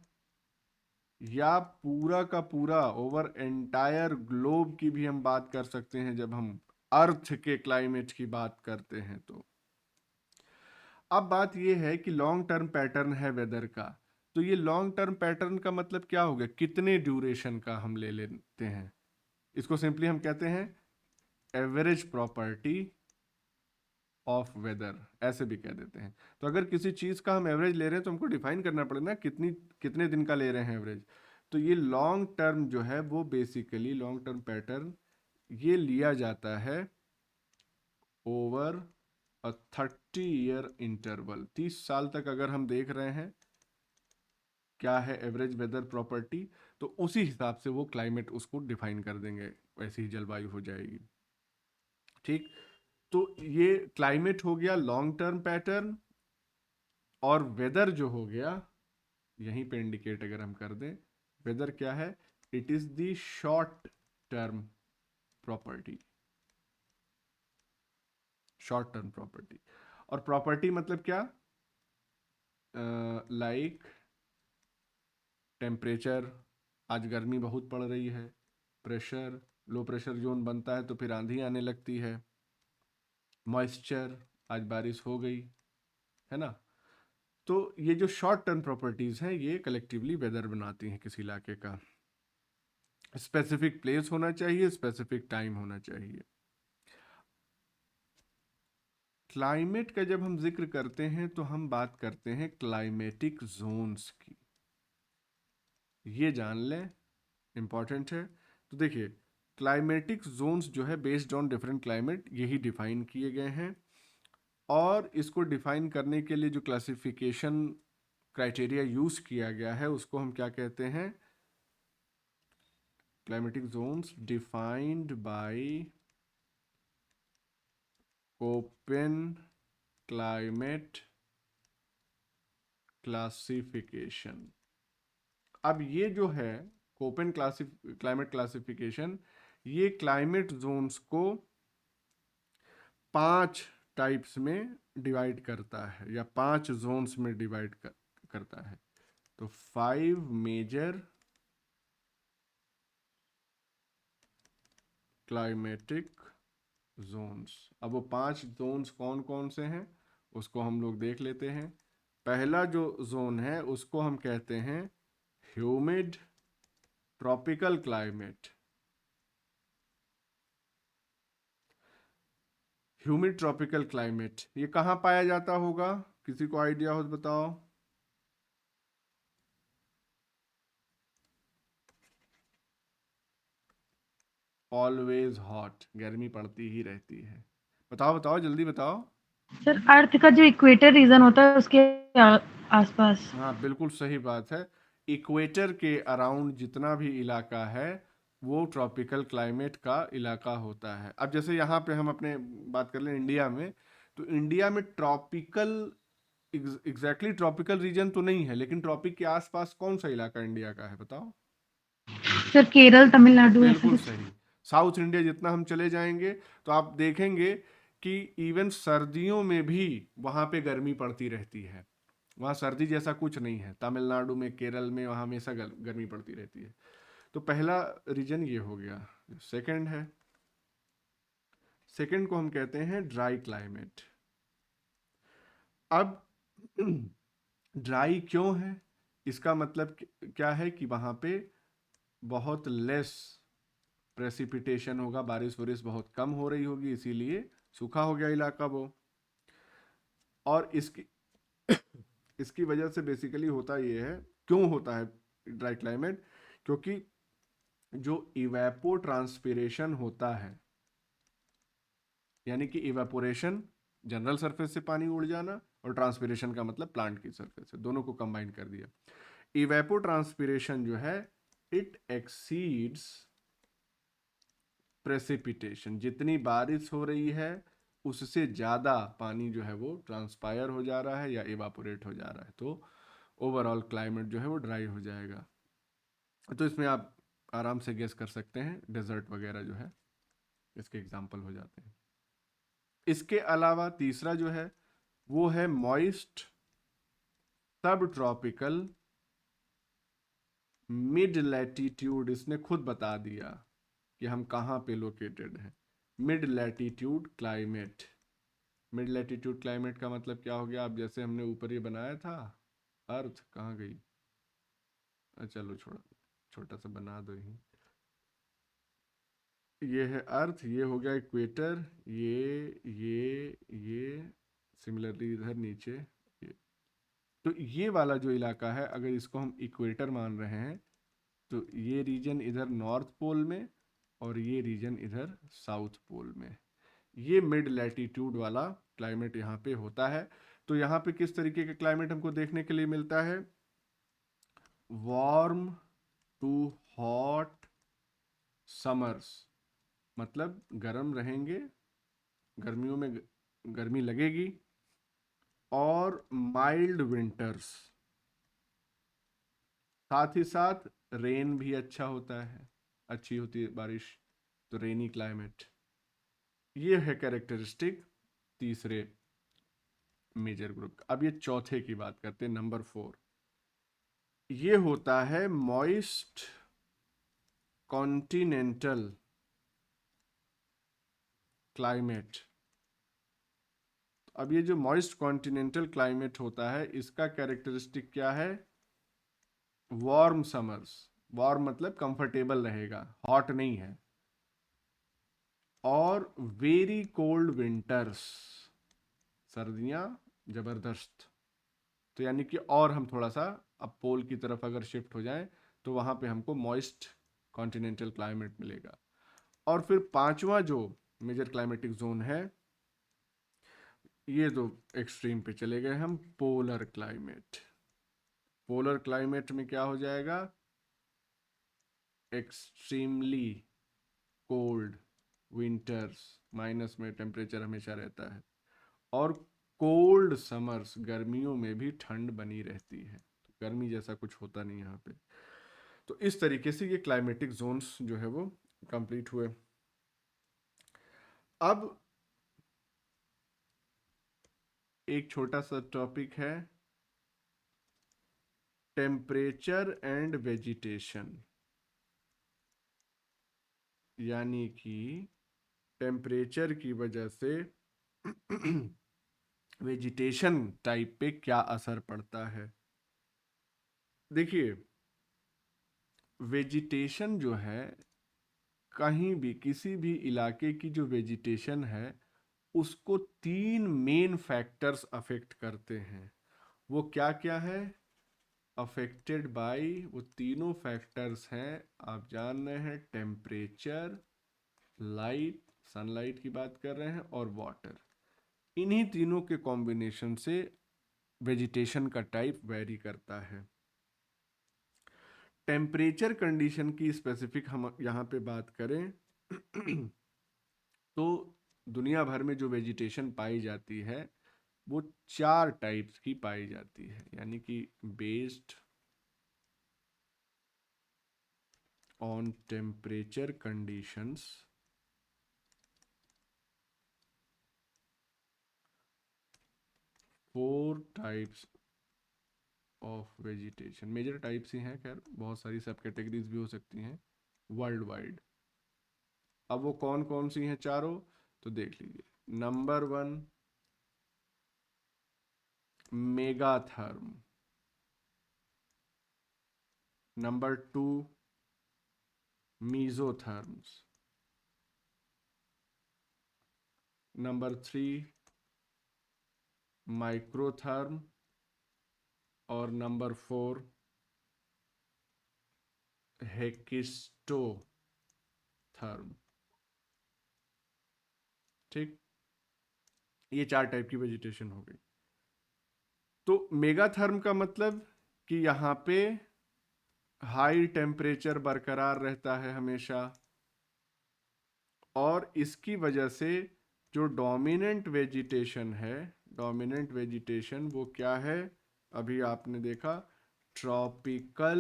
या पूरा का पूरा ओवर एंटायर ग्लोब की भी हम बात कर सकते हैं जब हम अर्थ के क्लाइमेट की बात करते हैं। तो अब बात यह है कि लॉन्ग टर्म पैटर्न है वेदर का, तो ये लॉन्ग टर्म पैटर्न का मतलब क्या हो गया? कितने ड्यूरेशन का हम ले लेते हैं। इसको सिंपली हम कहते हैं एवरेज प्रॉपर्टी ऑफ वेदर, ऐसे भी कह देते हैं। तो अगर किसी चीज का हम एवरेज ले रहे हैं तो हमको डिफाइन करना पड़ेगा कितने दिन का ले रहे हैं एवरेज। तो ये लॉन्ग टर्म जो है वो बेसिकली लॉन्ग टर्म पैटर्न ये लिया जाता है ओवर अ 30 ईयर इंटरवल। 30 साल तक अगर हम देख रहे हैं क्या है एवरेज वेदर प्रॉपर्टी, तो उसी हिसाब से वो क्लाइमेट उसको डिफाइन कर देंगे, वैसी ही जलवायु हो जाएगी। ठीक, तो ये क्लाइमेट हो गया लॉन्ग टर्म पैटर्न, और वेदर जो हो गया, यहीं पे इंडिकेट अगर हम कर दें, वेदर क्या है? It is the short term property. Short term property, और प्रॉपर्टी मतलब क्या? लाइक टेम्परेचर, आज गर्मी बहुत पड़ रही है, प्रेशर, लो प्रेशर जोन बनता है तो फिर आंधी आने लगती है, मॉइस्चर, आज बारिश हो गई, है ना। तो ये जो शॉर्ट टर्म प्रॉपर्टीज हैं ये कलेक्टिवली वेदर बनाती हैं किसी इलाके का। स्पेसिफिक प्लेस होना चाहिए, स्पेसिफिक टाइम होना चाहिए। क्लाइमेट का जब हम जिक्र करते हैं तो हम बात करते हैं क्लाइमेटिक जोन्स की, ये जान लें, इंपॉर्टेंट है। तो देखिए, क्लाइमेटिक जोन्स जो है बेस्ड ऑन डिफरेंट क्लाइमेट यही डिफाइन किए गए हैं, और इसको डिफाइन करने के लिए जो क्लासिफिकेशन क्राइटेरिया यूज किया गया है उसको हम क्या कहते हैं? Climatic zones defined by Koppen climate classification. अब ये जो है कोपेन क्लाइमेट क्लासिफिकेशन, ये क्लाइमेट जोन्स को 5 टाइप्स में डिवाइड करता है, या 5 जोन्स में डिवाइड करता है। तो 5 मेजर क्लाइमेटिक जोन्स। अब वो 5 जोन्स कौन कौन से हैं उसको हम लोग देख लेते हैं। पहला जो जोन है उसको हम कहते हैं humid tropical climate. Humid tropical climate ये कहाँ पाया जाता होगा, किसी को आइडिया हो तो बताओ। ऑलवेज हॉट, गर्मी पड़ती ही रहती है। बताओ बताओ जल्दी बताओ। सर अर्थ का जो इक्वेटर रीजन होता है उसके आसपास। हाँ बिल्कुल सही बात है। इक्वेटर के अराउंड जितना भी इलाका है वो ट्रॉपिकल क्लाइमेट का इलाका होता है। अब जैसे यहाँ पे हम अपने बात कर लें इंडिया में, तो इंडिया में ट्रॉपिकल एग्जैक्टली ट्रॉपिकल रीजन तो नहीं है, लेकिन ट्रॉपिक के आसपास कौन सा इलाका इंडिया का है बताओ। सर केरल, तमिलनाडु ऐसा बिल्कुल कुछ। सही। साउथ इंडिया जितना हम चले जाएंगे तो आप देखेंगे कि इवन सर्दियों में भी वहाँ पे गर्मी पड़ती रहती है। वहाँ सर्दी जैसा कुछ नहीं है। तमिलनाडु में, केरल में वहाँ हमेशा गर्मी पड़ती रहती है। तो पहला रीजन ये हो गया। सेकंड है, सेकंड को हम कहते हैं ड्राई क्लाइमेट। अब ड्राई क्यों है, इसका मतलब क्या है कि वहाँ पे बहुत लेस प्रेसिपिटेशन होगा, बारिश वारिश बहुत कम हो रही होगी, इसीलिए सूखा हो गया इलाका वो। और इसकी इसकी वजह से बेसिकली होता ये है, क्यों होता है ड्राई क्लाइमेट, क्योंकि जो इवेपो ट्रांसपिरेशन होता है, यानी कि इवेपोरेशन जनरल सरफेस से पानी उड़ जाना, और ट्रांसपिरेशन का मतलब प्लांट की सरफेस से, दोनों को कंबाइन कर दिया। इवेपो ट्रांसपिरेशन जो है इट एक्सीड्स प्रेसिपिटेशन। जितनी बारिश हो रही है उससे ज़्यादा पानी जो है वो ट्रांसपायर हो जा रहा है या इवापोरेट हो जा रहा है, तो ओवरऑल क्लाइमेट जो है वो ड्राई हो जाएगा। तो इसमें आप आराम से गेस कर सकते हैं, डेजर्ट वगैरह जो है इसके एग्जाम्पल हो जाते हैं। इसके अलावा तीसरा जो है वो है मॉइस्ट सब ट्रॉपिकल मिड लैटिट्यूड। इसने खुद बता दिया कि हम कहाँ पे लोकेटेड हैं। Mid latitude climate. Mid latitude climate का मतलब क्या हो गया, अब जैसे हमने ऊपर ये बनाया था, अर्थ कहाँ गई, चलो छोड़ा, छोटा सा बना दो ही। ये है अर्थ, ये हो गया इक्वेटर, ये सिमिलरली इधर नीचे ये। तो ये वाला जो इलाका है अगर इसको हम इक्वेटर मान रहे हैं तो ये रीजन इधर नॉर्थ पोल में और ये रीजन इधर साउथ पोल में, ये मिड लैटिट्यूड वाला क्लाइमेट यहाँ पे होता है। तो यहाँ पे किस तरीके का क्लाइमेट हमको देखने के लिए मिलता है, वार्म टू हॉट समर्स, मतलब गर्म रहेंगे, गर्मियों में गर्मी लगेगी, और माइल्ड विंटर्स, साथ ही साथ रेन भी अच्छा होता है, अच्छी होती है बारिश, तो रेनी क्लाइमेट। ये है कैरेक्टरिस्टिक तीसरे मेजर ग्रुप। अब ये चौथे की बात करते हैं, नंबर 4। ये होता है मॉइस्ट कॉन्टिनेंटल क्लाइमेट। अब ये जो मॉइस्ट कॉन्टिनेंटल क्लाइमेट होता है इसका कैरेक्टरिस्टिक क्या है, वार्म समर्स। वार्म मतलब कंफर्टेबल रहेगा, हॉट नहीं है, और वेरी कोल्ड विंटर्स, सर्दियां जबरदस्त। तो यानी कि और हम थोड़ा सा अब पोल की तरफ अगर शिफ्ट हो जाएं तो वहां पे हमको मॉइस्ट कॉन्टिनेंटल क्लाइमेट मिलेगा। और फिर पांचवा जो मेजर क्लाइमेटिक जोन है, ये तो एक्सट्रीम पे चले गए हम, पोलर क्लाइमेट। पोलर क्लाइमेट में क्या हो जाएगा, एक्सट्रीमली कोल्ड विंटर्स, माइनस में टेम्परेचर हमेशा रहता है, और कोल्ड समर्स, गर्मियों में भी ठंड बनी रहती है, तो गर्मी जैसा कुछ होता नहीं यहाँ पे। तो इस तरीके से ये क्लाइमेटिक जोन्स जो है वो कंप्लीट हुए। अब एक छोटा सा टॉपिक है, टेम्परेचर एंड वेजिटेशन। यानी कि टेम्परेचर की वजह से वेजिटेशन टाइप पे क्या असर पड़ता है। देखिए वेजिटेशन जो है, कहीं भी किसी भी इलाके की जो वेजिटेशन है उसको 3 मेन फैक्टर्स अफेक्ट करते हैं। वो क्या क्या है अफेक्टेड बाय? वो तीनों फैक्टर्स हैं, आप जान रहे हैं, टेम्परेचर, लाइट, सनलाइट की बात कर रहे हैं, और वाटर। इन्हीं तीनों के कॉम्बिनेशन से वेजिटेशन का टाइप वेरी करता है। टेम्परेचर कंडीशन की स्पेसिफिक हम यहाँ पे बात करें तो दुनिया भर में जो वेजिटेशन पाई जाती है वो 4 टाइप्स की पाई जाती है, यानी कि based on temperature conditions, 4 types of vegetation. Major types ही हैं, खैर बहुत सारी सब कैटेगरीज भी हो सकती हैं वर्ल्ड वाइड। अब वो कौन कौन सी हैं चारों, तो देख लीजिए। नंबर 1 मेगाथर्म, नंबर 2 मीजोथर्म्स, नंबर 3 माइक्रोथर्म, और नंबर 4 हेकिस्टोथर्म। ठीक, ये 4 टाइप की वेजिटेशन हो गई। तो मेगाथर्म का मतलब कि यहाँ पे हाई टेम्परेचर बरकरार रहता है हमेशा, और इसकी वजह से जो डोमिनेंट वेजिटेशन है, डोमिनेंट वेजिटेशन वो क्या है, अभी आपने देखा, ट्रॉपिकल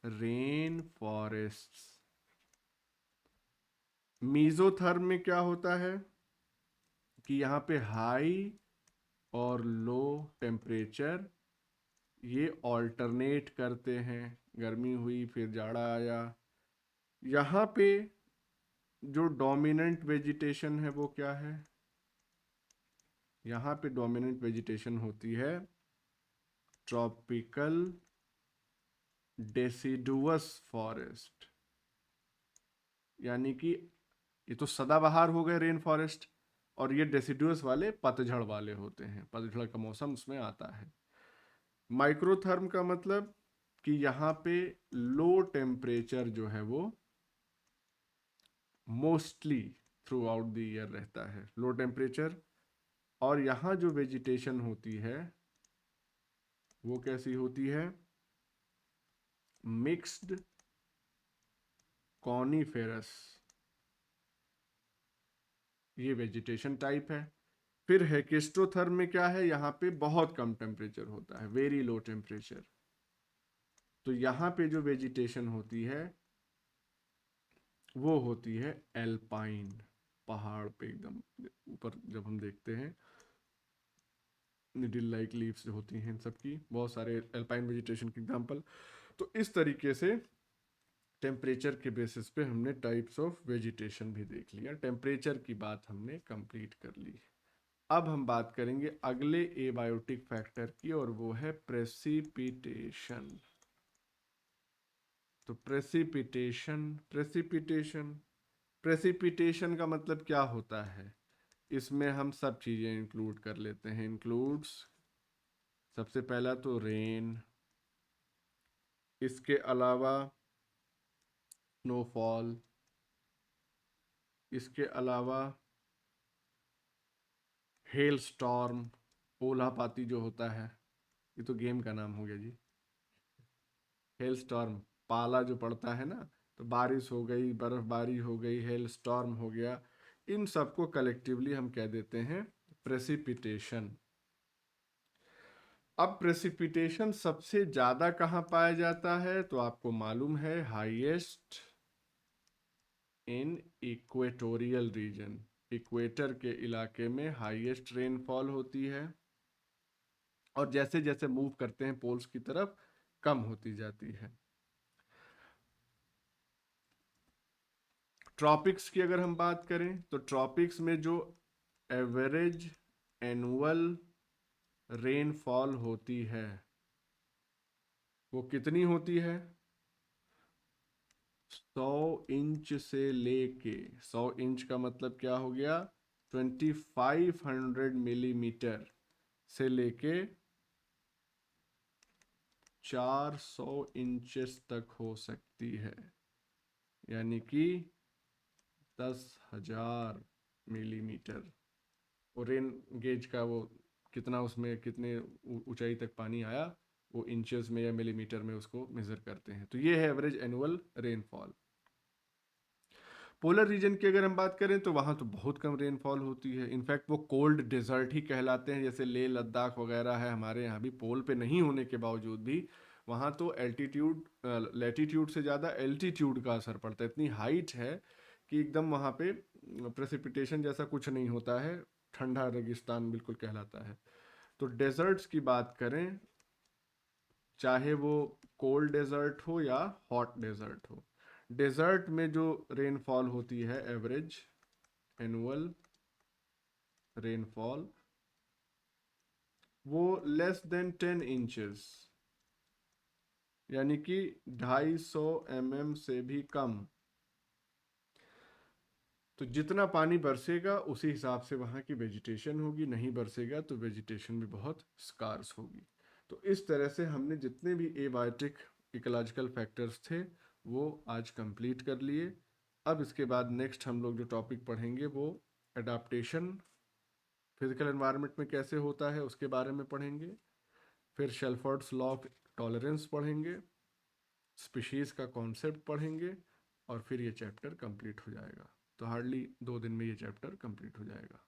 रेन फॉरेस्ट्स। मीजोथर्म में क्या होता है कि यहाँ पे हाई और लो टेम्परेचर ये ऑल्टरनेट करते हैं, गर्मी हुई फिर जाड़ा आया। यहाँ पे जो डोमिनेंट वेजिटेशन है वो क्या है, यहाँ पे डोमिनेंट वेजिटेशन होती है ट्रॉपिकल डेसिडुअस फॉरेस्ट, यानी कि ये तो सदाबहार हो गए रेन फॉरेस्ट, और ये डेसिडुअस वाले पतझड़ वाले होते हैं, पतझड़ का मौसम उसमें आता है। माइक्रोथर्म का मतलब कि यहाँ पे लो टेम्परेचर जो है वो mostly through out the year रहता है, लो टेम्परेचर, और यहाँ जो वेजिटेशन होती है वो कैसी होती है, मिक्स्ड कॉनिफेरस, ये वेजिटेशन टाइप है। फिर हेकेस्टोथर्म में क्या है, यहाँ पे बहुत कम टेम्परेचर होता है, वेरी लो टेम्परेचर। तो यहाँ पे जो वेजिटेशन होती है वो होती है एल्पाइन, पहाड़ पे एकदम ऊपर जब हम देखते हैं निडिल लाइक लीव्स जो होती हैं इन सब की, बहुत सारे एल्पाइन वेजिटेशन के एग्जांपल। तो इस तरीके से टेम्परेचर के बेसिस पे हमने टाइप्स ऑफ वेजिटेशन भी देख लिया, टेम्परेचर की बात हमने कंप्लीट कर ली। अब हम बात करेंगे अगले एबायोटिक फैक्टर की, और वो है प्रेसिपिटेशन। तो प्रेसिपिटेशन का मतलब क्या होता है, इसमें हम सब चीज़ें इंक्लूड कर लेते हैं। इंक्लूड्स सबसे पहला तो रेन, इसके अलावा स्नोफॉल, इसके अलावा हेल स्टॉर्म, ओलापाती जो होता है, ये तो गेम का नाम हो गया जी। हेल स्टॉर्म, पाला जो पड़ता है ना, तो बारिश हो गई, बर्फबारी हो गई, हेल स्टॉर्म हो गया, इन सबको कलेक्टिवली हम कह देते हैं प्रेसिपिटेशन। अब प्रेसिपिटेशन सबसे ज़्यादा कहाँ पाया जाता है, तो आपको मालूम है highest in equatorial region, equator के इलाके में हाईएस्ट रेनफॉल होती है, और जैसे जैसे मूव करते हैं पोल्स की तरफ कम होती जाती है। ट्रॉपिक्स की अगर हम बात करें तो ट्रॉपिक्स में जो एवरेज एनुअल रेनफॉल होती है वो कितनी होती है, 100 इंच से लेके, 100 इंच का मतलब क्या हो गया, 2500 मिलीमीटर से लेके 400 इंचेस तक हो सकती है, यानी कि 10,000 मिलीमीटर। और रेन गेज का वो कितना, उसमें कितने ऊंचाई तक पानी आया, वो इंचेस में या मिलीमीटर में उसको मेजर करते हैं। तो ये है average annual rainfall. Polar region की अगर हम बात करें तो वहाँ तो बहुत कम रेनफॉल होती है। इनफैक्ट वो कोल्ड डेजर्ट ही कहलाते हैं, जैसे लेह लद्दाख वगैरह है हमारे यहाँ भी, पोल पे नहीं होने के बावजूद भी वहाँ तो एल्टीट्यूड लैटीट्यूड से ज़्यादा एल्टीट्यूड का असर पड़ता है। इतनी हाइट है कि एकदम वहाँ पे प्रेसिपिटेशन जैसा कुछ नहीं होता है, ठंडा रेगिस्तान बिल्कुल कहलाता है। तो डेजर्ट्स की बात करें, चाहे वो कोल्ड डेजर्ट हो या हॉट डेजर्ट हो, डेजर्ट में जो रेनफॉल होती है एवरेज एनुअल रेनफॉल, वो लेस देन 10 इंचेस, यानी कि 250 mm से भी कम। तो जितना पानी बरसेगा उसी हिसाब से वहाँ की वेजिटेशन होगी, नहीं बरसेगा तो वेजिटेशन भी बहुत स्कार्स होगी। तो इस तरह से हमने जितने भी एबायोटिक इकोलॉजिकल फैक्टर्स थे वो आज कंप्लीट कर लिए। अब इसके बाद नेक्स्ट हम लोग जो टॉपिक पढ़ेंगे वो एडाप्टेशन फिजिकल एनवायरनमेंट में कैसे होता है उसके बारे में पढ़ेंगे। फिर शेल्फर्ड्स लॉ ऑफ टॉलरेंस पढ़ेंगे, स्पीशीज़ का कॉन्सेप्ट पढ़ेंगे, और फिर ये चैप्टर कंप्लीट हो जाएगा। तो हार्डली 2 दिन में ये चैप्टर कंप्लीट हो जाएगा।